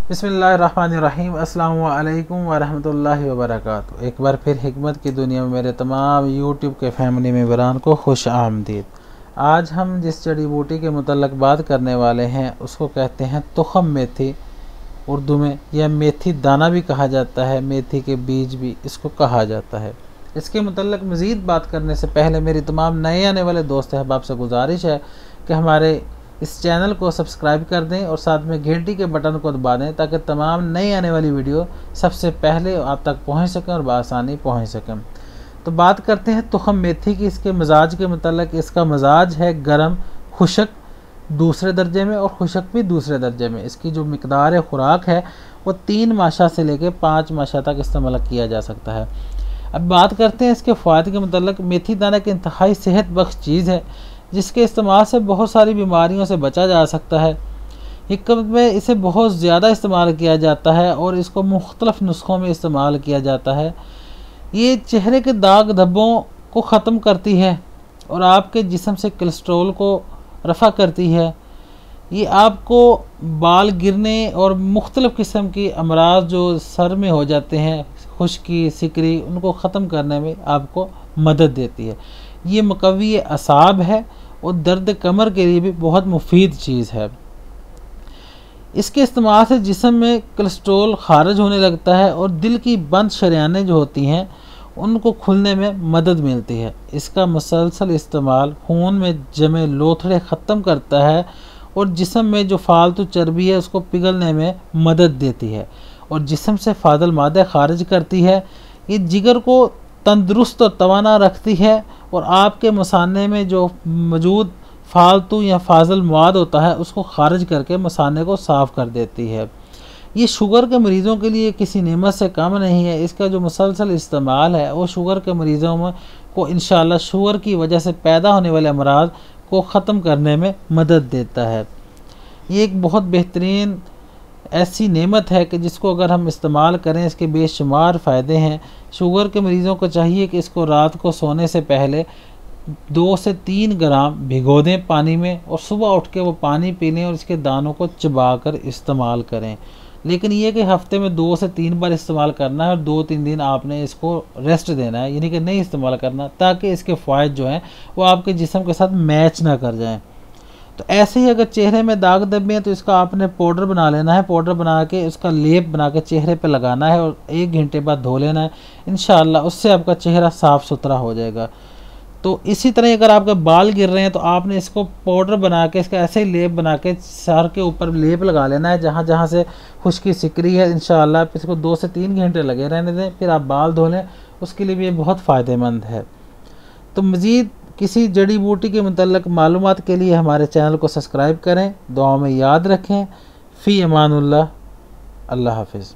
बिस्मिल्लाहिर्रहमानिर्रहीम। अस्सलामु अलैकुम वरहमतुल्लाहि वबरकातुहू। एक बार फिर हिकमत की दुनिया में मेरे तमाम यूट्यूब के फैमिली मेम्बरान को खुश आमदीद। आज हम जिस जड़ी बूटी के मुतल्लक बात करने वाले हैं उसको कहते हैं तुखम मेथी, उर्दू में यह मेथी दाना भी कहा जाता है, मेथी के बीज भी इसको कहा जाता है। इसके मुतल्लक मज़ीद बात करने से पहले मेरी तमाम नए आने वाले दोस्त अहबाब से गुजारिश है कि हमारे इस चैनल को सब्सक्राइब कर दें और साथ में घंटी के बटन को दबा दें ताकि तमाम नई आने वाली वीडियो सबसे पहले आप तक पहुंच सकें और बआसानी पहुंच सकें। तो बात करते हैं तुखम मेथी की। इसके मिजाज के मुतल्लक इसका मिजाज है गर्म, खुशक दूसरे दर्जे में और खुशक भी दूसरे दर्जे में। इसकी जो मिकदार खुराक है वो 3 माशा से लेकर 5 माशा तक इस्तेमाल किया जा सकता है। अब बात करते हैं इसके फ़ायदे के मुतल्लक। मेथी दाना की इंतहाई सेहत बख्श चीज़ है जिसके इस्तेमाल से बहुत सारी बीमारियों से बचा जा सकता है। हिकमत में इसे बहुत ज़्यादा इस्तेमाल किया जाता है और इसको मुख्तलिफ नुस्खों में इस्तेमाल किया जाता है। ये चेहरे के दाग धब्बों को ख़त्म करती है और आपके जिस्म से कोलेस्ट्रॉल को रफ़ा करती है। ये आपको बाल गिरने और मुख्तलिफ़ किस्म की अमराज जो सर में हो जाते हैं, खुश्की, सिकरी, उनको ख़त्म करने में आपको मदद देती है। ये मुकव्वी असाब है और दर्द कमर के लिए भी बहुत मुफीद चीज़ है। इसके इस्तेमाल से जिस्म में कोलेस्ट्रॉल खारिज होने लगता है और दिल की बंद शरियानें जो होती हैं उनको खुलने में मदद मिलती है। इसका मुसलसल इस्तेमाल खून में जमे लोथड़े ख़त्म करता है और जिस्म में जो फालतू चर्बी है उसको पिघलने में मदद देती है और जिस्म से फादल मादे खारिज करती है। ये जिगर को तंदुरुस्त और तवाना रखती है और आपके मसाने में जो मौजूद फालतू या फाजल मवाद होता है उसको खारिज करके मसाने को साफ़ कर देती है। ये शुगर के मरीज़ों के लिए किसी नेमत से कम नहीं है। इसका जो मुसलसल इस्तेमाल है वो शुगर के मरीज़ों में को इंशाअल्लाह शुगर की वजह से पैदा होने वाले अमराज को ख़त्म करने में मदद देता है। ये एक बहुत बेहतरीन ऐसी नेमत है कि जिसको अगर हम इस्तेमाल करें इसके बेशुमार फ़ायदे हैं। शुगर के मरीज़ों को चाहिए कि इसको रात को सोने से पहले 2 से 3 ग्राम भिगो दें पानी में और सुबह उठ के वो पानी पी लें और इसके दानों को चबा कर इस्तेमाल करें। लेकिन ये कि हफ्ते में 2 से 3 बार इस्तेमाल करना है और 2-3 दिन आपने इसको रेस्ट देना है, यानी कि नहीं इस्तेमाल करना, ताकि इसके फ़ायदे जो हैं वो आपके जिस्म के साथ मैच ना कर जाएं। तो ऐसे ही अगर चेहरे में दाग धब्बे हैं तो इसका आपने पाउडर बना लेना है। पाउडर बना के उसका लेप बना के चेहरे पे लगाना है और 1 घंटे बाद धो लेना है। इंशाअल्लाह उससे आपका चेहरा साफ़ सुथरा हो जाएगा। तो इसी तरह अगर आपके बाल गिर रहे हैं तो आपने इसको पाउडर बना के इसका ऐसे ही लेप बना के सर के ऊपर लेप लगा लेना है जहाँ जहाँ से खुश्की सिकरी है। इंशाअल्लाह इसको 2 से 3 घंटे लगे रहने दें, फिर आप बाल धो लें। उसके लिए भी ये बहुत फ़ायदेमंद है। तो मज़ीद किसी जड़ी बूटी के मुतल्लक मालूमात के लिए हमारे चैनल को सब्सक्राइब करें। दुआओं में याद रखें। फ़ी अमानुल्लाह। अल्लाह हाफ़िज़।